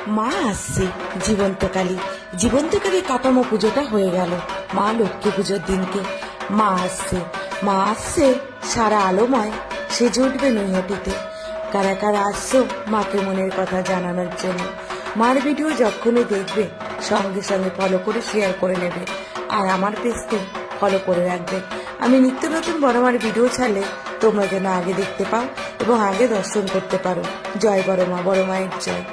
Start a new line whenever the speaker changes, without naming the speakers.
মা আসছে। জীবন্তকালী জীবন্তকালী কাটামো পুজোটা হয়ে গেল মা লক্ষ্মী পুজোর দিনকে। মা আসছে, মা আসছে সারা আলোময় সেজে উঠবে নৈহাটিতে। কারা কারা আসছো মাকে মনের কথা জানানোর জন্য? মার ভিডিও যখনই দেখবে সঙ্গে সঙ্গে ফলো করে শেয়ার করে নেবে, আর আমার পেজকে ফলো করে রাখবে। আমি নিত্য নতুন বড় মার ভিডিও ছাড়লে তোমরা যেন আগে দেখতে পাও এবং আগে দর্শন করতে পারো। জয় বড় মা, বড় মায়ের জয়।